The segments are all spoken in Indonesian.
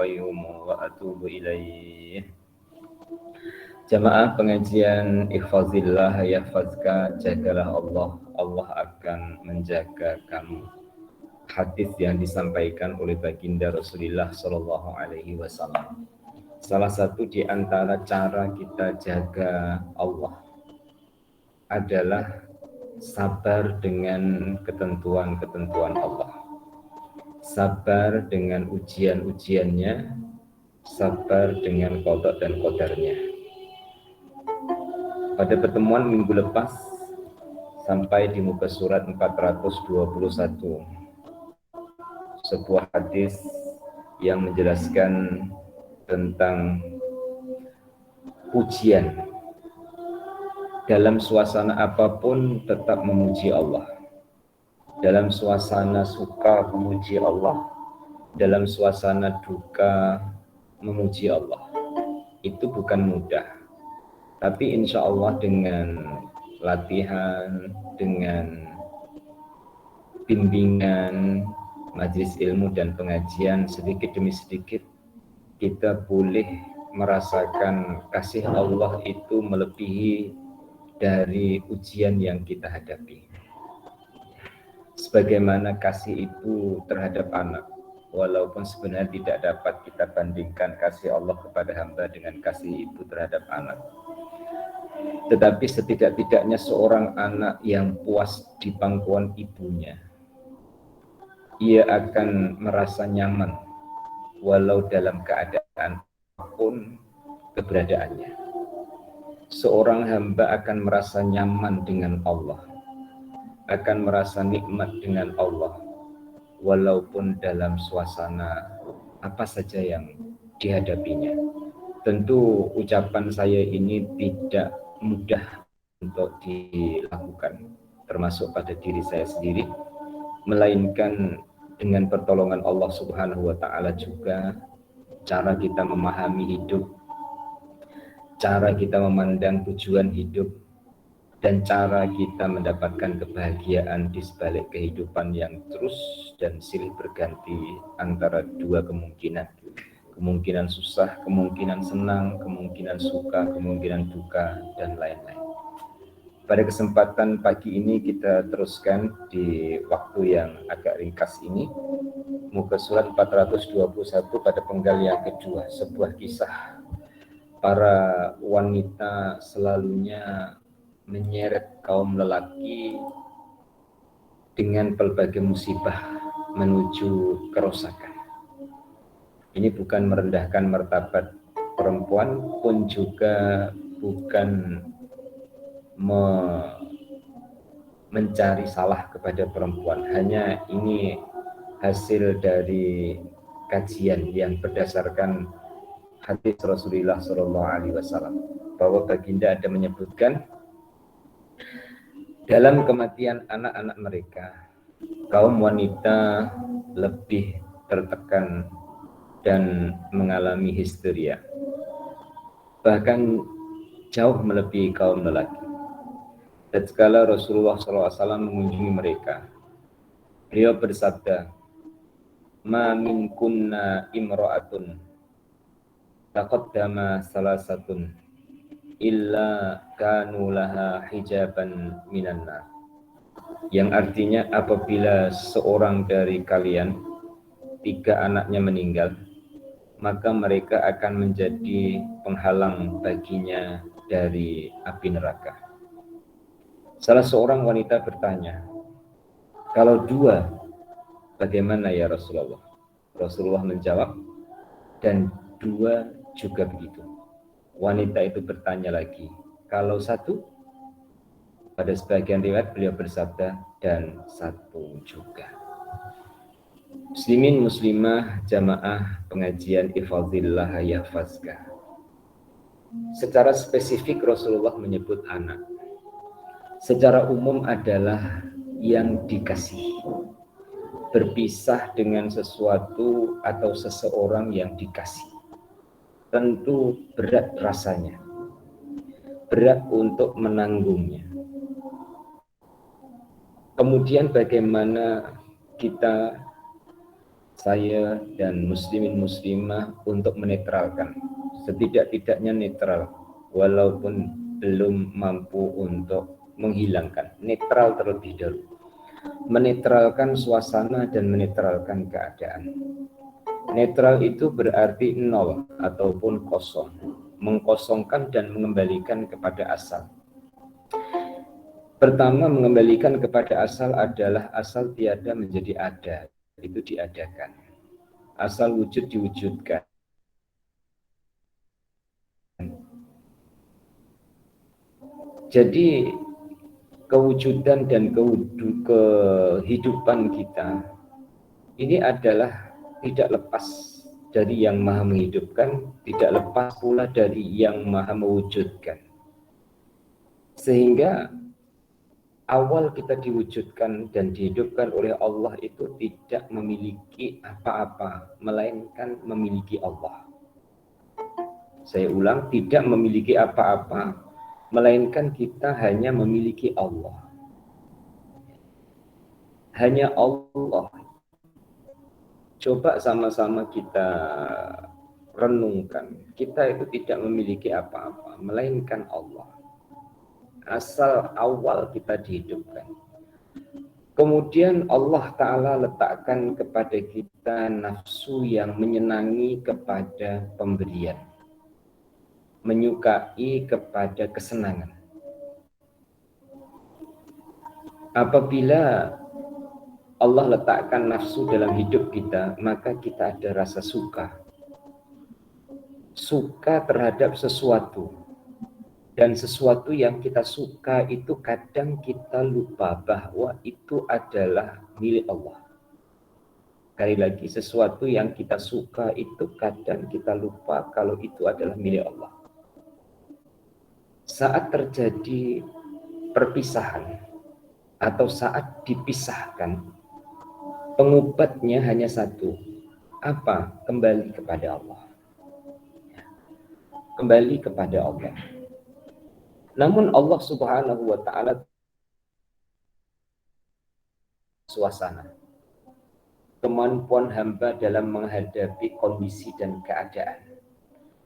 القيوم وأتوب إليه. Jamaah pengajian Ihfazillah Yahfazka, jagalah Allah, Allah akan menjaga kamu. Hadis yang disampaikan oleh baginda Rasulullah Shallallahu Alaihi Wasallam. Salah satu di antara cara kita jaga Allah adalah sabar dengan ketentuan-ketentuan Allah, sabar dengan ujian-ujiannya, sabar dengan qada dan qadarnya. Pada pertemuan minggu lepas sampai di muka surat 421, sebuah hadis yang menjelaskan tentang pujian. Dalam suasana apapun tetap memuji Allah. Dalam suasana suka memuji Allah, dalam suasana duka memuji Allah. Itu bukan mudah. Tapi insya Allah dengan latihan, dengan bimbingan majelis ilmu dan pengajian, sedikit demi sedikit kita boleh merasakan kasih Allah itu melebihi dari ujian yang kita hadapi. Sebagaimana kasih itu terhadap anak, walaupun sebenarnya tidak dapat kita bandingkan kasih Allah kepada hamba dengan kasih ibu terhadap anak. Tetapi setidak-tidaknya seorang anak yang puas di pangkuan ibunya, ia akan merasa nyaman walau dalam keadaan apapun keberadaannya. Seorang hamba akan merasa nyaman dengan Allah, akan merasa nikmat dengan Allah, walaupun dalam suasana apa saja yang dihadapinya. Tentu ucapan saya ini tidak mudah untuk dilakukan, termasuk pada diri saya sendiri, melainkan dengan pertolongan Allah Subhanahu wa Ta'ala juga cara kita memahami hidup, cara kita memandang tujuan hidup, dan cara kita mendapatkan kebahagiaan di sebalik kehidupan yang terus dan silih berganti antara dua kemungkinan. Kemungkinan susah, kemungkinan senang, kemungkinan suka, kemungkinan duka, dan lain-lain. Pada kesempatan pagi ini kita teruskan di waktu yang agak ringkas ini, muka surat 421 pada penggal yang kedua, sebuah kisah para wanita selalunya menyeret kaum lelaki dengan berbagai musibah menuju kerusakan. Ini bukan merendahkan martabat perempuan, pun juga bukan mencari salah kepada perempuan. Hanya ini hasil dari kajian yang berdasarkan hadis Rasulullah SAW, bahwa baginda ada menyebutkan dalam kematian anak-anak mereka, kaum wanita lebih tertekan dan mengalami histeria, bahkan jauh melebihi kaum lelaki. Tatkala Rasulullah SAW mengunjungi mereka, beliau bersabda, "Ma minkunna imra'atun taqaddama salasatun illa kanu laha hijaban minan nar." Yang artinya apabila seorang dari kalian 3 anaknya meninggal, maka mereka akan menjadi penghalang baginya dari api neraka. Salah seorang wanita bertanya, "Kalau 2, bagaimana ya Rasulullah?" Rasulullah menjawab, "Dan 2 juga begitu." Wanita itu bertanya lagi, "Kalau 1?" Pada sebagian riwayat beliau bersabda, "Dan 1 juga." Muslimin muslimah jamaah pengajian Ihfazillah Yahfazka. Secara spesifik Rasulullah menyebut anak. Secara umum adalah yang dikasihi. Berpisah dengan sesuatu atau seseorang yang dikasihi, tentu berat rasanya, berat untuk menanggungnya. Kemudian bagaimana kita saya dan muslimin muslimah untuk menetralkan, setidak-tidaknya netral, walaupun belum mampu untuk menghilangkan, netral terlebih dahulu, menetralkan suasana dan menetralkan keadaan. Netral itu berarti nol ataupun kosong, mengkosongkan dan mengembalikan kepada asal. Pertama, mengembalikan kepada asal adalah asal tiada menjadi ada, itu diadakan. Asal wujud diwujudkan. Jadi kewujudan dan kehidupan kita ini adalah tidak lepas dari yang maha menghidupkan, tidak lepas pula dari yang maha mewujudkan. Sehingga awal kita diwujudkan dan dihidupkan oleh Allah itu tidak memiliki apa-apa, melainkan memiliki Allah. Saya ulang, tidak memiliki apa-apa, melainkan kita hanya memiliki Allah. Hanya Allah. Coba sama-sama kita renungkan. Kita itu tidak memiliki apa-apa, melainkan Allah. Asal awal kita dihidupkan. Kemudian Allah Ta'ala letakkan kepada kita nafsu yang menyenangi kepada pemberian, menyukai kepada kesenangan. Apabila Allah letakkan nafsu dalam hidup kita, maka kita ada rasa suka. Suka terhadap sesuatu. Dan sesuatu yang kita suka itu kadang kita lupa bahwa itu adalah milik Allah. Sekali lagi, sesuatu yang kita suka itu kadang kita lupa kalau itu adalah milik Allah. Saat terjadi perpisahan atau saat dipisahkan, pengobatnya hanya satu. Apa? Kembali kepada Allah. Kembali kepada Allah. Namun Allah Subhanahu wa Ta'ala suasana, kemampuan hamba dalam menghadapi kondisi dan keadaan,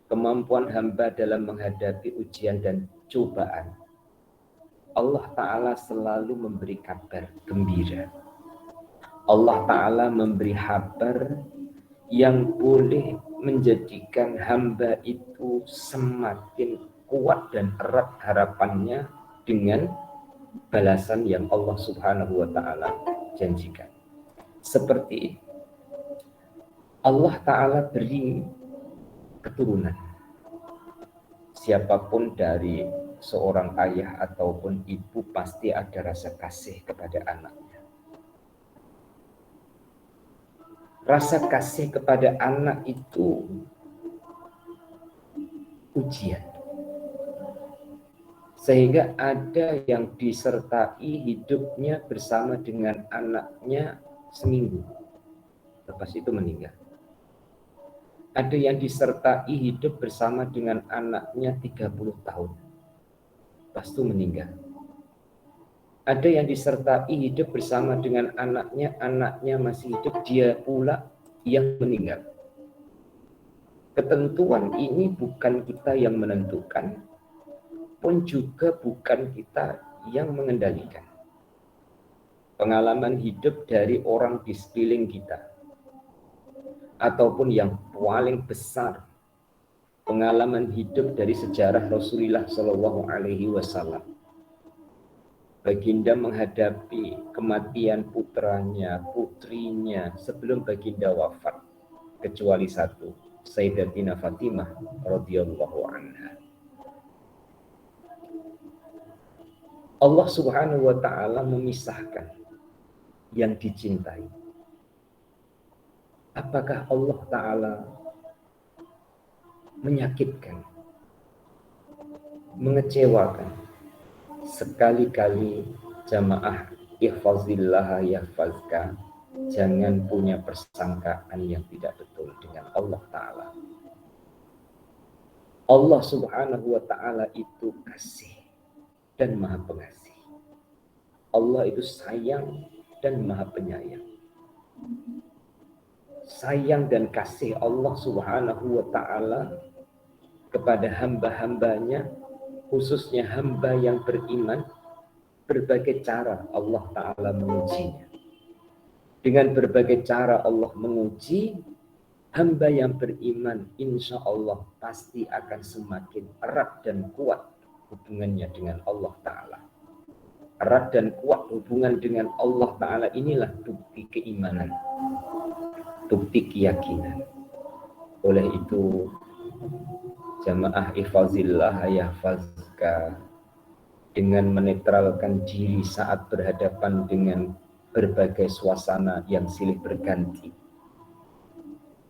kemampuan hamba dalam menghadapi ujian dan cobaan. Allah Ta'ala selalu memberi kabar gembira. Allah Ta'ala memberi kabar yang boleh menjadikan hamba itu semakin kuat dan erat harapannya dengan balasan yang Allah Subhanahu wa Ta'ala janjikan. Seperti Allah Ta'ala beri keturunan. Siapapun dari seorang ayah ataupun ibu pasti ada rasa kasih kepada anaknya. Rasa kasih kepada anak itu ujian. Sehingga ada yang disertai hidupnya bersama dengan anaknya seminggu. Lepas itu meninggal. Ada yang disertai hidup bersama dengan anaknya 30 tahun. Lepas itu meninggal. Ada yang disertai hidup bersama dengan anaknya masih hidup, dia pula yang meninggal. Ketentuan ini bukan kita yang menentukan, pun juga bukan kita yang mengendalikan. Pengalaman hidup dari orang di sekeliling kita, ataupun yang paling besar, pengalaman hidup dari sejarah Rasulullah Shallallahu Alaihi Wasallam. Baginda menghadapi kematian putranya, putrinya sebelum baginda wafat, kecuali satu, Sayyidatina Fatimah radhiyallahu anha. Allah Subhanahu wa Ta'ala memisahkan yang dicintai. Apakah Allah Ta'ala menyakitkan, mengecewakan? Sekali-kali jamaah ihfazillah yahfazka, jangan punya persangkaan yang tidak betul dengan Allah Ta'ala. Allah Subhanahu wa Ta'ala itu kasih dan maha pengasih. Allah itu sayang dan maha penyayang. sayang dan kasih Allah Subhanahu wa ta'ala kepada hamba-hambanya, khususnya hamba yang beriman, berbagai cara Allah ta'ala mengujinya. Dengan berbagai cara Allah menguji, hamba yang beriman insya Allah pasti akan semakin erat dan kuat hubungannya dengan Allah ta'ala. Erat dan kuat hubungan dengan Allah ta'ala inilah bukti keimanan, bukti keyakinan. Oleh itu, jamaah ihfazillah yahfazka, dengan menetralkan diri saat berhadapan dengan berbagai suasana yang silih berganti.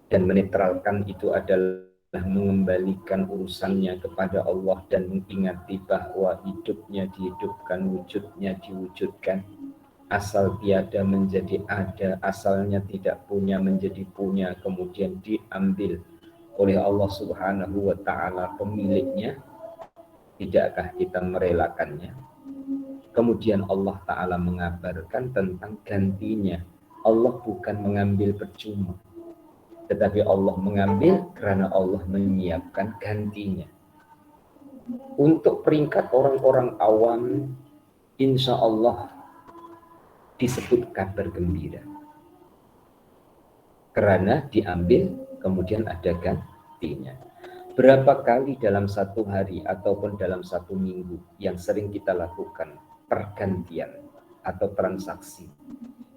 Dan menetralkan itu adalah mengembalikan urusannya kepada Allah dan mengingati bahwa hidupnya dihidupkan, wujudnya diwujudkan. Asal tiada menjadi ada, asalnya tidak punya menjadi punya, kemudian diambil oleh Allah Subhanahu wa ta'ala pemiliknya. Tidakkah kita merelakannya? Kemudian Allah ta'ala mengabarkan tentang gantinya. Allah bukan mengambil percuma, tetapi Allah mengambil karena Allah menyiapkan gantinya. Untuk peringkat orang-orang awam, insya Allah disebut kabar gembira. Karena diambil, kemudian ada gantinya. Berapa kali dalam satu hari ataupun dalam satu minggu yang sering kita lakukan pergantian atau transaksi.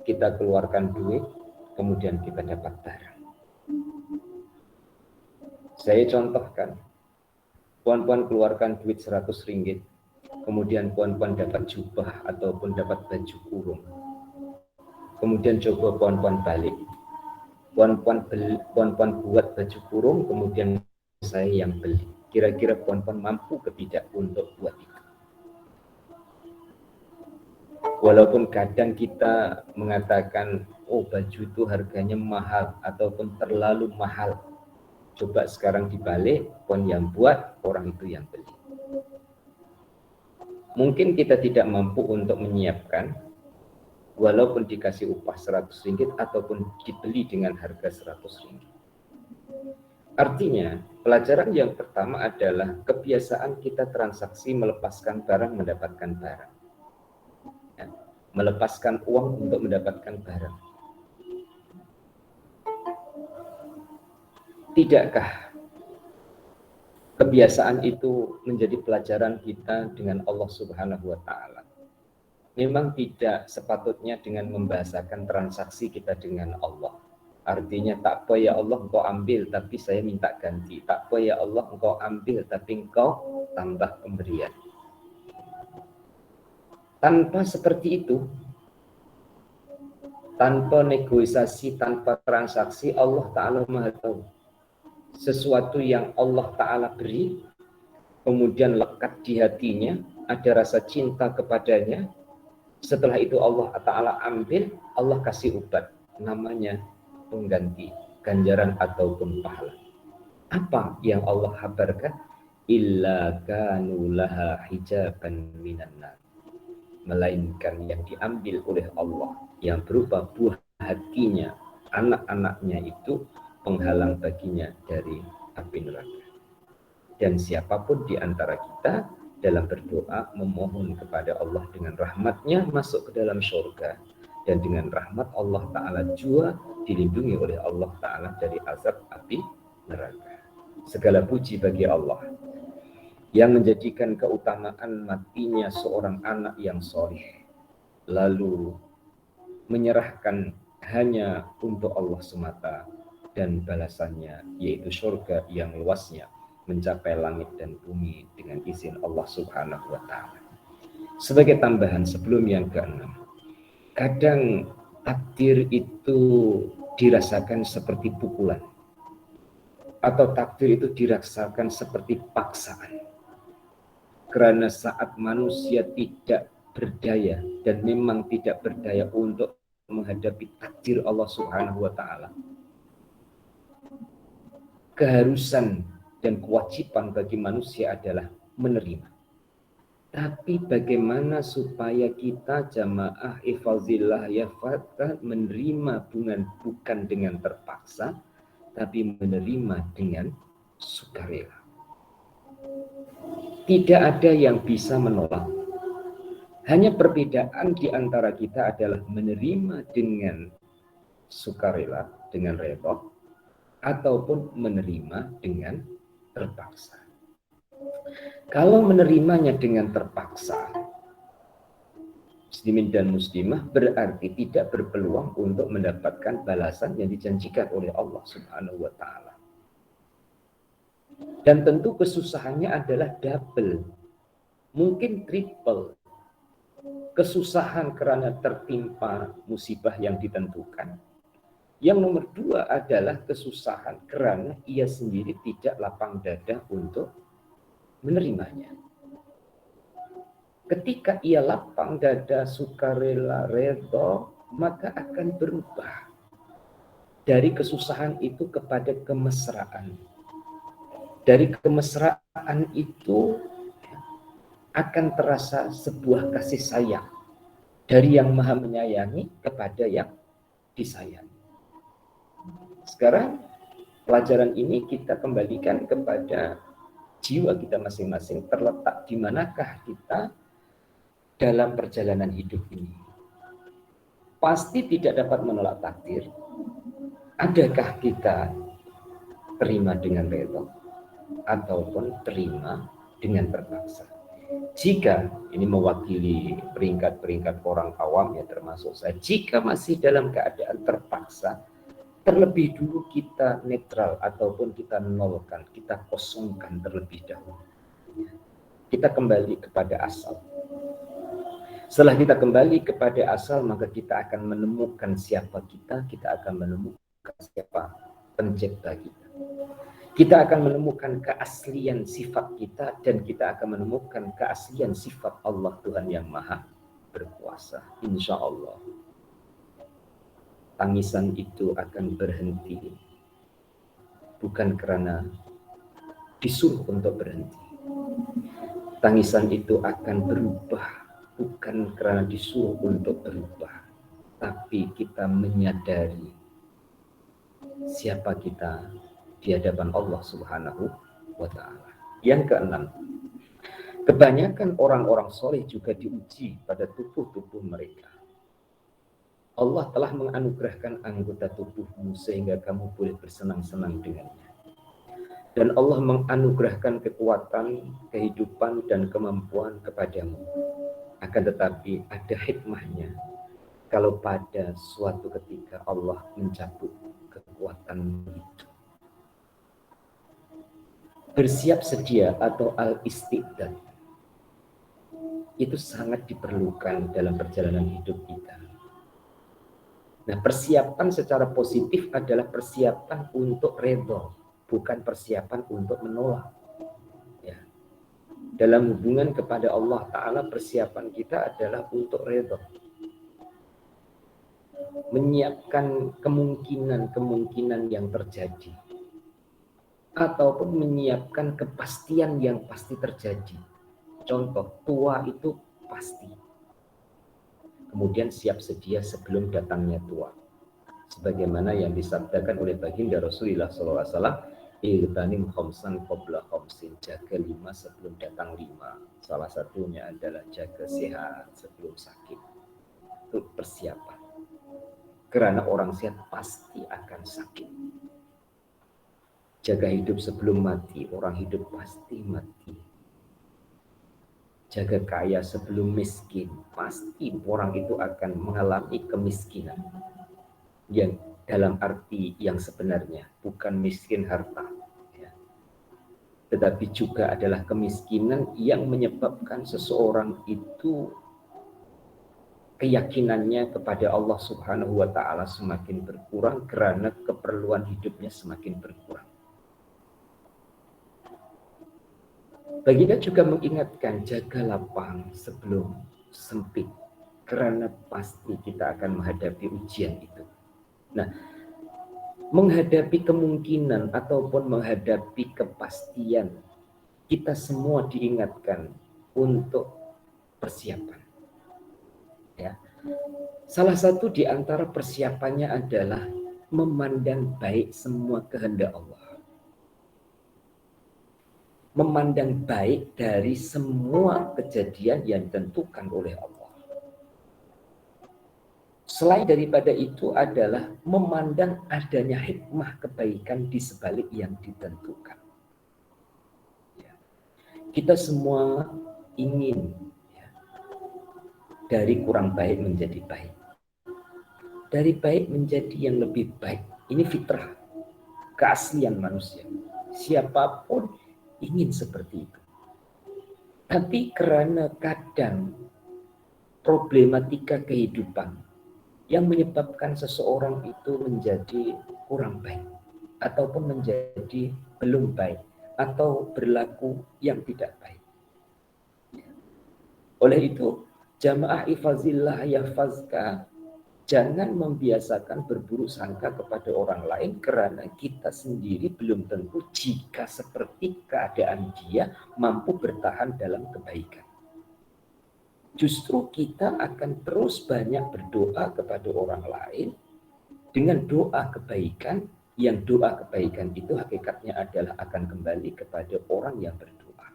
Kita keluarkan duit, kemudian kita dapat barang. Saya contohkan, puan-puan keluarkan duit 100 ringgit, kemudian puan-puan dapat jubah ataupun dapat baju kurung. Kemudian coba puan-puan balik. Puan-puan buat baju kurung, kemudian saya yang beli. Kira-kira puan-puan mampu ke tidak untuk buat itu? Walaupun kadang kita mengatakan, oh baju itu harganya mahal ataupun terlalu mahal. Coba sekarang dibalik, puan yang buat, orang itu yang beli. Mungkin kita tidak mampu untuk menyiapkan, walaupun dikasih upah 100 ringgit ataupun dibeli dengan harga 100 ringgit. Artinya, pelajaran yang pertama adalah kebiasaan kita transaksi melepaskan barang mendapatkan barang. Ya, melepaskan uang untuk mendapatkan barang. Tidakkah kebiasaan itu menjadi pelajaran kita dengan Allah Subhanahu wa ta'ala? Memang tidak sepatutnya dengan membahasakan transaksi kita dengan Allah. Artinya tak apa ya Allah engkau ambil tapi saya minta ganti. Tak apa ya Allah engkau ambil tapi engkau tambah pemberian. Tanpa seperti itu, tanpa negosiasi, tanpa transaksi, Allah Ta'ala Maha Tahu. Sesuatu yang Allah Ta'ala beri, kemudian lekat di hatinya, ada rasa cinta kepadanya. Setelah itu Allah Ta'ala ambil, Allah kasih obat. Namanya pengganti, ganjaran ataupun pahala. Apa yang Allah kabarkan? Illa kanu laha hijaban minan nar. Melainkan yang diambil oleh Allah yang berupa buah hatinya, anak-anaknya itu penghalang baginya dari api neraka. Dan siapapun di antara kita dalam berdoa memohon kepada Allah dengan rahmatnya masuk ke dalam surga, dan dengan rahmat Allah Ta'ala juga dilindungi oleh Allah Ta'ala dari azab api neraka. Segala puji bagi Allah yang menjadikan keutamaan matinya seorang anak yang soleh, lalu menyerahkan hanya untuk Allah semata, dan balasannya yaitu surga yang luasnya mencapai langit dan bumi dengan izin Allah Subhanahu wa Ta'ala. Sebagai tambahan sebelum yang keenam, kadang takdir itu dirasakan seperti pukulan, atau takdir itu dirasakan seperti paksaan. Karena saat manusia tidak berdaya dan memang tidak berdaya untuk menghadapi takdir Allah Subhanahu wa Ta'ala, keharusan dan kewajiban bagi manusia adalah menerima. Tapi bagaimana supaya kita jamaah ifazillah ya fatah menerima bukan dengan terpaksa, tapi menerima dengan sukarela. Tidak ada yang bisa menolak. Hanya perbedaan di antara kita adalah menerima dengan sukarela, dengan redha, ataupun menerima dengan terpaksa. Kalau menerimanya dengan terpaksa, muslimin dan muslimah berarti tidak berpeluang untuk mendapatkan balasan yang dijanjikan oleh Allah Subhanahu wa taala. Dan tentu kesusahannya adalah double, mungkin triple. Kesusahan karena tertimpa musibah yang ditentukan. Yang nomor dua adalah kesusahan karena ia sendiri tidak lapang dada untuk menerimanya. Ketika ia lapang dada, sukarela, redha, maka akan berubah dari kesusahan itu kepada kemesraan. Dari kemesraan itu akan terasa sebuah kasih sayang dari yang maha menyayangi kepada yang disayangi. Sekarang pelajaran ini kita kembalikan kepada jiwa kita masing-masing, terletak di manakah kita dalam perjalanan hidup ini. Pasti tidak dapat menolak takdir. Adakah kita terima dengan redha ataupun terima dengan terpaksa? Jika ini mewakili peringkat-peringkat orang awam ya termasuk saya, jika masih dalam keadaan terpaksa, terlebih dulu kita netral ataupun kita nolkan, kita kosongkan terlebih dahulu. Kita kembali kepada asal. Setelah kita kembali kepada asal, maka kita akan menemukan siapa kita akan menemukan siapa pencipta kita. Kita akan menemukan keaslian sifat kita dan kita akan menemukan keaslian sifat Allah Tuhan yang Maha Berkuasa. Insya Allah. Tangisan itu akan berhenti. Bukan karena disuruh untuk berhenti. Tangisan itu akan berubah. Bukan karena disuruh untuk berubah, tapi kita menyadari siapa kita di hadapan Allah Subhanahu wa taala. Yang keenam, kebanyakan orang-orang soleh juga diuji pada tubuh-tubuh mereka. Allah telah menganugerahkan anggota tubuhmu sehingga kamu boleh bersenang-senang dengannya. Dan Allah menganugerahkan kekuatan, kehidupan, dan kemampuan kepadamu. Akan tetapi ada hikmahnya kalau pada suatu ketika Allah mencabut kekuatan itu. Bersiap sedia atau al-istiqdad itu sangat diperlukan dalam perjalanan hidup kita. Nah, persiapan secara positif adalah persiapan untuk redha, bukan persiapan untuk menolak. Dalam hubungan kepada Allah Ta'ala, persiapan kita adalah untuk redha. Menyiapkan kemungkinan-kemungkinan yang terjadi. Ataupun menyiapkan kepastian yang pasti terjadi. Contoh, tua itu pasti. Kemudian siap sedia sebelum datangnya tua. Sebagaimana yang disabdakan oleh baginda Rasulullah SAW, Irtanim khamsan qabla khamsin, jaga 5 sebelum datang 5. Salah satunya adalah jaga sehat sebelum sakit. Itu persiapan. Karena orang sehat pasti akan sakit. Jaga hidup sebelum mati, orang hidup pasti mati. Jaga kaya sebelum miskin, pasti orang itu akan mengalami kemiskinan. Yang dalam arti yang sebenarnya, bukan miskin harta, ya. Tetapi juga adalah kemiskinan yang menyebabkan seseorang itu keyakinannya kepada Allah Subhanahu wa taala semakin berkurang karena keperluan hidupnya semakin berkurang. Baginda juga mengingatkan, jaga lapang sebelum sempit, karena pasti kita akan menghadapi ujian itu. Nah, menghadapi kemungkinan ataupun menghadapi kepastian, kita semua diingatkan untuk persiapan. Ya. Salah satu di antara persiapannya adalah memandang baik semua kehendak Allah. Memandang baik dari semua kejadian yang ditentukan oleh Allah. Selain daripada itu adalah memandang adanya hikmah kebaikan di sebalik yang ditentukan. Ya. Kita semua ingin dari kurang baik menjadi baik. Dari baik menjadi yang lebih baik. Ini fitrah, keaslian manusia. Siapapun ingin seperti itu. Tapi karena kadang problematika kehidupan yang menyebabkan seseorang itu menjadi kurang baik ataupun menjadi belum baik atau berlaku yang tidak baik. Oleh itu, jamaah ifazillah yahfazka, jangan membiasakan berburuk sangka kepada orang lain karena kita sendiri belum tentu jika seperti keadaan dia mampu bertahan dalam kebaikan. Justru kita akan terus banyak berdoa kepada orang lain dengan doa kebaikan, yang doa kebaikan itu hakikatnya adalah akan kembali kepada orang yang berdoa.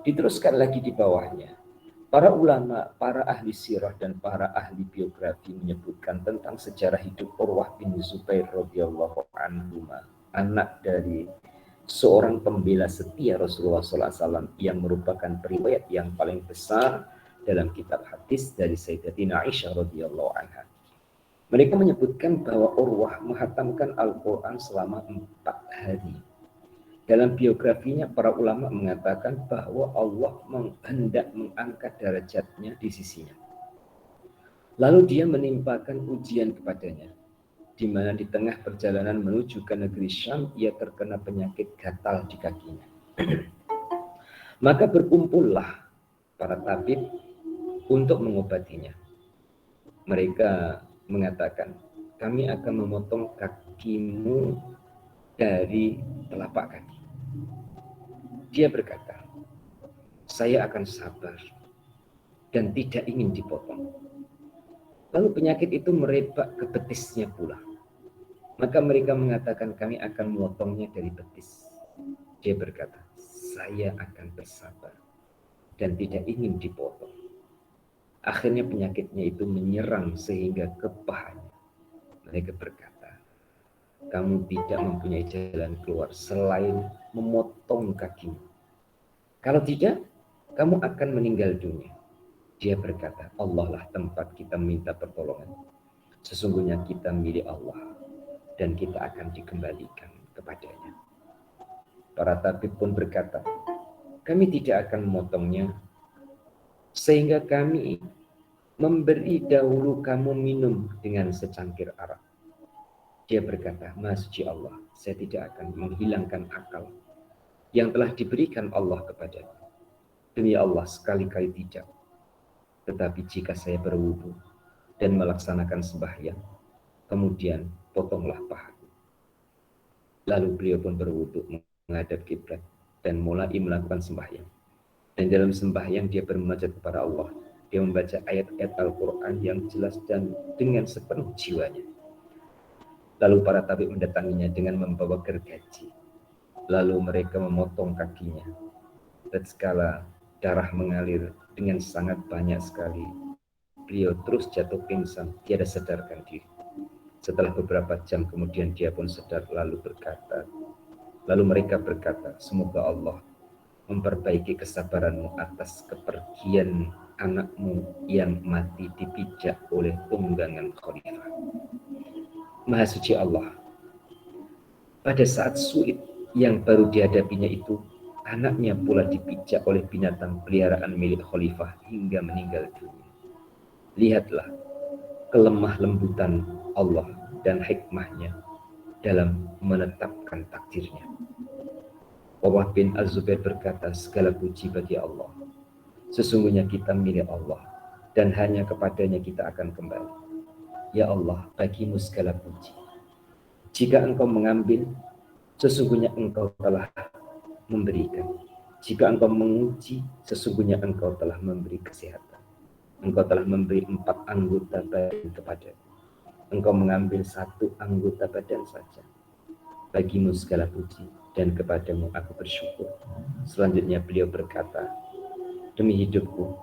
Diteruskan lagi di bawahnya. Para ulama, para ahli sirah dan para ahli biografi menyebutkan tentang sejarah hidup Urwah bin Zubair radhiyallahu anhu, anak dari seorang pembela setia Rasulullah SAW yang merupakan periwayat yang paling besar dalam kitab hadis dari Sayyidatina Aisyah radhiyallahu anha. Mereka menyebutkan bahwa Urwah menghatamkan Al-Quran selama 4 hari. Dalam biografinya, para ulama mengatakan bahwa Allah hendak mengangkat derajatnya di sisinya. Lalu dia menimpakan ujian kepadanya, di mana di tengah perjalanan menuju ke negeri Syam, ia terkena penyakit gatal di kakinya. Maka berkumpullah para tabib untuk mengobatinya. Mereka mengatakan, kami akan memotong kakimu dari telapak kaki. Dia berkata, saya akan sabar dan tidak ingin dipotong. Lalu penyakit itu merebak ke betisnya pula. Maka mereka mengatakan, kami akan memotongnya dari betis. Dia berkata, saya akan bersabar dan tidak ingin dipotong. Akhirnya penyakitnya itu menyerang sehingga ke pahanya. Mereka berkata, kamu tidak mempunyai jalan keluar selain memotong kakimu. Kalau tidak, kamu akan meninggal dunia. Dia berkata, Allah lah tempat kita minta pertolongan. Sesungguhnya kita milik Allah dan kita akan dikembalikan kepadanya. Para tabib pun berkata, kami tidak akan memotongnya, sehingga kami memberi dahulu kamu minum dengan secangkir arak. Dia berkata, Maha Suci Allah, saya tidak akan menghilangkan akal yang telah diberikan Allah kepadaku. Demi Allah, sekali-kali tidak. Tetapi jika saya berwudu dan melaksanakan sembahyang, kemudian potonglah pahaku. Lalu beliau pun berwudu menghadap kiblat dan mulai melakukan sembahyang. Dan dalam sembahyang dia bermunajat kepada Allah. Dia membaca ayat-ayat Al-Quran yang jelas dan dengan sepenuh jiwanya. Lalu para tabib mendatanginya dengan membawa gergaji. Lalu mereka memotong kakinya. Tatkala darah mengalir dengan sangat banyak sekali, beliau terus jatuh pingsan, tiada sadarkan diri. Setelah beberapa jam kemudian dia pun sadar, lalu mereka berkata, semoga Allah memperbaiki kesabaranmu atas kepergian anakmu yang mati dipijak oleh tunggangan khalifah. Maha Suci Allah, pada saat sulit yang baru dihadapinya itu, anaknya pula dipijak oleh binatang peliharaan milik khalifah hingga meninggal dunia. Lihatlah kelemah lembutan Allah dan hikmahnya dalam menetapkan takdirnya. Urwah bin Az-Zubair berkata, segala puji bagi Allah. Sesungguhnya kita milik Allah dan hanya kepadanya kita akan kembali. Ya Allah, bagimu segala puji. Jika engkau mengambil, sesungguhnya engkau telah memberikan. Jika engkau menguji, sesungguhnya engkau telah memberi kesehatan. Engkau telah memberi 4 anggota badan kepadaku. Engkau mengambil 1 anggota badan saja. Bagimu segala puji, dan kepadamu aku bersyukur. Selanjutnya beliau berkata, demi hidupku,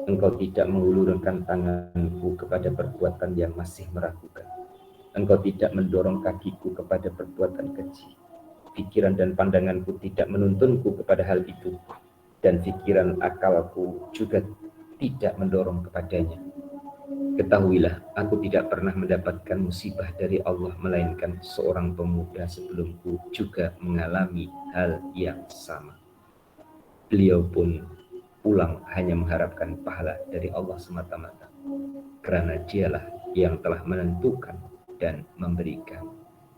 engkau tidak mengulurkan tanganku kepada perbuatan yang masih meragukan. Engkau tidak mendorong kakiku kepada perbuatan keji. Pikiran dan pandanganku tidak menuntunku kepada hal itu. Dan pikiran akalku juga tidak mendorong kepadanya. Ketahuilah, aku tidak pernah mendapatkan musibah dari Allah, melainkan seorang pemuda sebelumku juga mengalami hal yang sama. Beliau pun pulang hanya mengharapkan pahala dari Allah semata-mata, karena dialah yang telah menentukan dan memberikan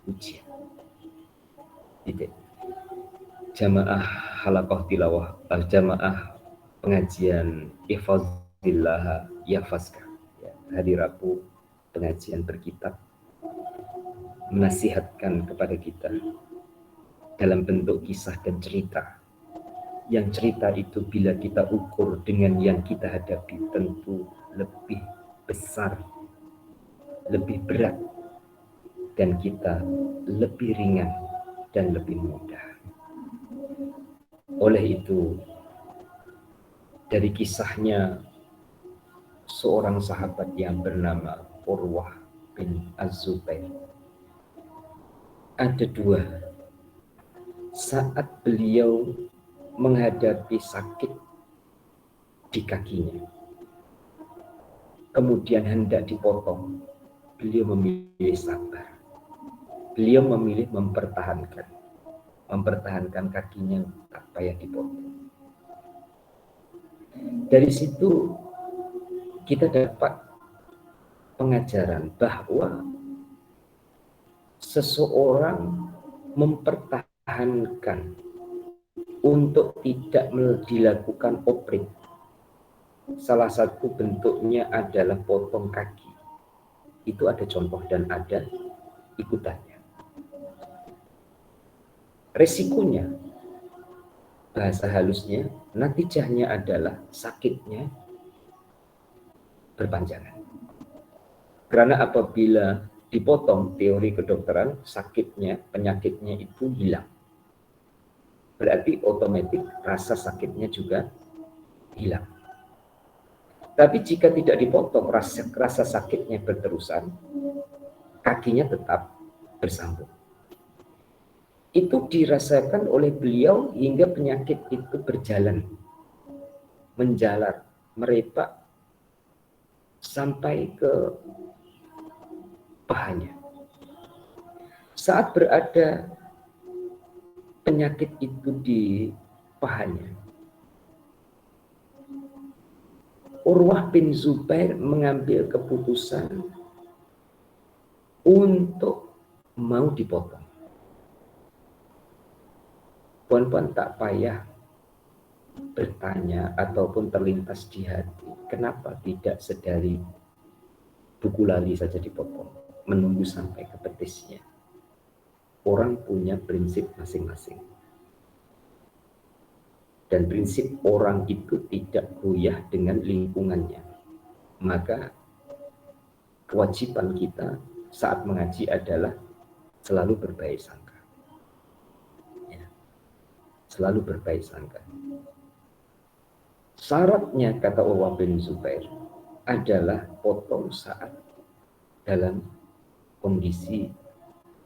ujian. Titik. Jamaah halaqah tilawah, jamaah pengajian ihfazillah yahfazka. Hari Rabu pengajian berkitab menasihatkan kepada kita dalam bentuk kisah dan cerita. Yang cerita itu bila kita ukur dengan yang kita hadapi tentu lebih besar, lebih berat, dan kita lebih ringan dan lebih mudah. Oleh itu, dari kisahnya seorang sahabat yang bernama Urwah bin Az-Zubair, ada 2 saat beliau menghadapi sakit di kakinya, kemudian hendak dipotong, beliau memilih sabar. Beliau memilih mempertahankan kakinya tak payah dipotong. Dari situ kita dapat pengajaran bahwa seseorang mempertahankan untuk tidak dilakukan oprik. Salah satu bentuknya adalah potong kaki. Itu ada contoh dan ada ikutannya. Resikonya, bahasa halusnya, natijahnya adalah sakitnya berpanjangan. Karena apabila dipotong, teori kedokteran, sakitnya, penyakitnya itu hilang. Berarti otomatis rasa sakitnya juga hilang. Tapi jika tidak dipotong, rasa sakitnya berterusan, kakinya tetap bersambung. Itu dirasakan oleh beliau hingga penyakit itu berjalan, menjalar, merebak sampai ke pahanya. Saat berada penyakit itu di pahanya, Urwah bin Zubair mengambil keputusan untuk mau dipotong. Puan-puan tak payah bertanya ataupun terlintas di hati, kenapa tidak sedari buku lali saja dipotong, menunggu sampai ke betisnya. Orang punya prinsip masing-masing. Dan prinsip orang itu tidak goyah dengan lingkungannya. Maka kewajiban kita saat mengaji adalah selalu berbaik sangka. Selalu berbaik sangka. Syaratnya, kata Urwah bin Zubair, adalah potong saat dalam kondisi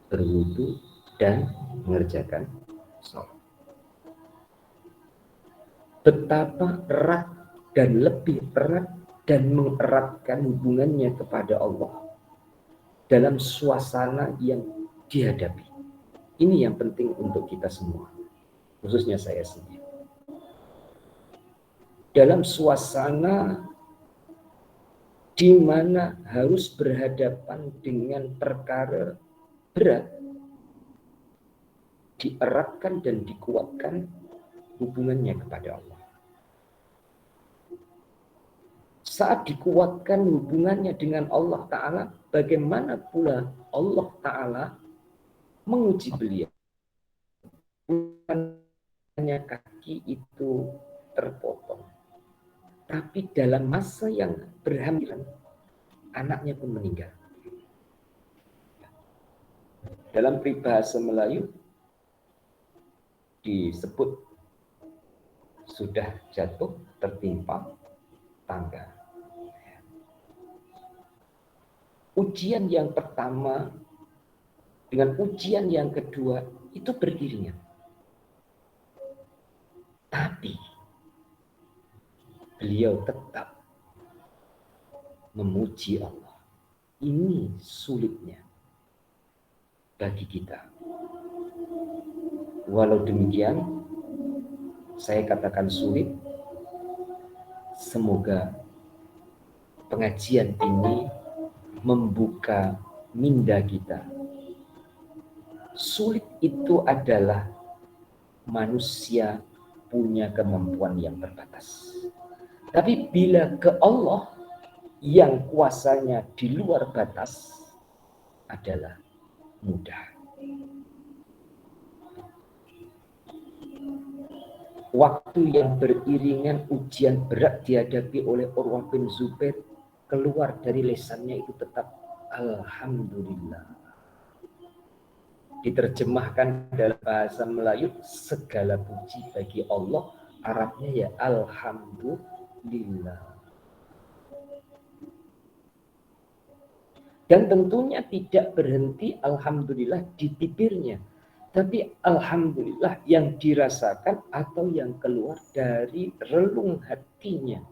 berwudu dan mengerjakan sholat. Betapa erat dan lebih erat dan mengeratkan hubungannya kepada Allah dalam suasana yang dihadapi. Ini yang penting untuk kita semua, khususnya saya sendiri. Dalam suasana di mana harus berhadapan dengan perkara berat, dieratkan dan dikuatkan hubungannya kepada Allah. Saat dikuatkan hubungannya dengan Allah Ta'ala, bagaimana pula Allah Ta'ala menguji beliau? Bukan hanya kaki itu terpotong. Tapi dalam masa yang berhampiran, anaknya pun meninggal. Dalam peribahasa Melayu disebut sudah jatuh tertimpa tangga. Ujian yang pertama dengan ujian yang kedua itu beriringan. Tapi beliau tetap memuji Allah. Ini sulitnya bagi kita. Walau demikian, saya katakan sulit. Semoga pengajian ini membuka minda kita. Sulit itu adalah manusia punya kemampuan yang terbatas. Tapi bila ke Allah yang kuasanya di luar batas adalah mudah. Waktu yang beriringan ujian berat dihadapi oleh Urwah bin Zubair, keluar dari lisannya itu tetap Alhamdulillah. Diterjemahkan dalam bahasa Melayu, segala puji bagi Allah. Arabnya ya Alhamdulillah. Dan tentunya tidak berhenti Alhamdulillah di bibirnya. Tapi Alhamdulillah yang dirasakan atau yang keluar dari relung hatinya.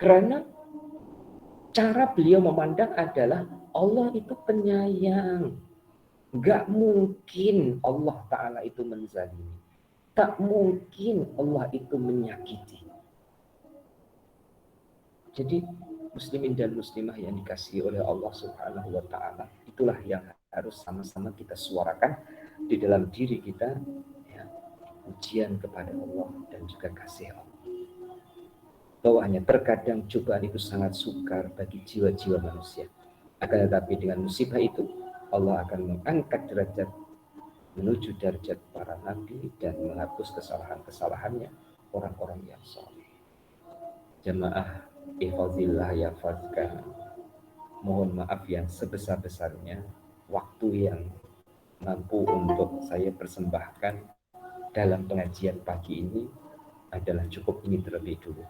Karena cara beliau memandang adalah Allah itu penyayang. Gak mungkin Allah Ta'ala itu menzalimi. Tak mungkin Allah itu menyakiti. Jadi muslimin dan muslimah yang dikasihi oleh Allah Subhanahu wa Ta'ala, itulah yang harus sama-sama kita suarakan di dalam diri kita, ya, ujian kepada Allah dan juga kasih Allah. Bahwanya terkadang cobaan itu sangat sukar bagi jiwa-jiwa manusia. Akan tetapi dengan musibah itu Allah akan mengangkat derajat menuju derajat para nabi dan menghapus kesalahan-kesalahannya orang-orang yang saleh. Jamaah ihfazillah ya fazka. Mohon maaf yang sebesar-besarnya, waktu yang mampu untuk saya persembahkan dalam pengajian pagi ini adalah cukup ini terlebih dulu.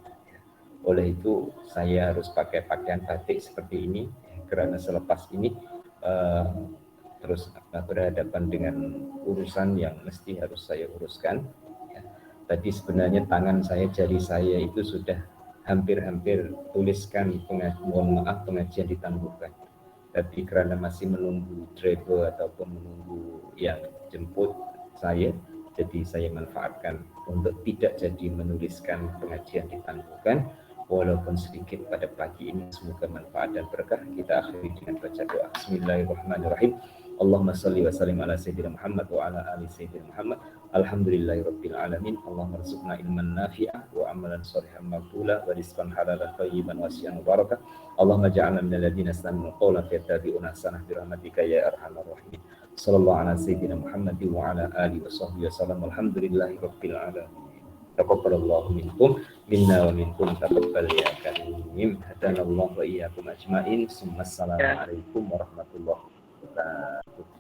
Oleh itu saya harus pakai pakaian batik seperti ini karena selepas ini terus berhadapan dengan urusan yang mesti harus saya uruskan. Tadi sebenarnya tangan saya, jari saya itu sudah hampir-hampir tuliskan mohon maaf pengajian ditangguhkan. Tapi karena masih menunggu driver ataupun menunggu yang jemput saya, jadi saya manfaatkan untuk tidak jadi menuliskan pengajian ditangguhkan. Walaupun sedikit pada pagi ini, semoga manfaat dan berkah. Kita akhiri dengan baca doa. Bismillahirrahmanirrahim. Allahumma salli wa sallim ala sayyidina Muhammad wa ala ali sayyidina Muhammad. Alhamdulillahirabbil alamin. Allahumma rzuqna ilman nafi'ah wa amalan shalihan maqbula wa rizqan halalan thayyiban wasi'an mubarakah. Allahumma ja'alna minal ladzina yastami'una qawla fayattabi'una ahsanah bi rahmatika ya arhamar rahimin. Sallallahu ala sayyidina Muhammad wa ala alihi wa sahbihi wasallam. Alhamdulillahirabbil alamin. Taqabbalallahu minkum minna wa minkum taqabbal ya karim. Hadanallahu wa iyyakum ajmain. Assalamualaikum warahmatullahi wabarakatuh.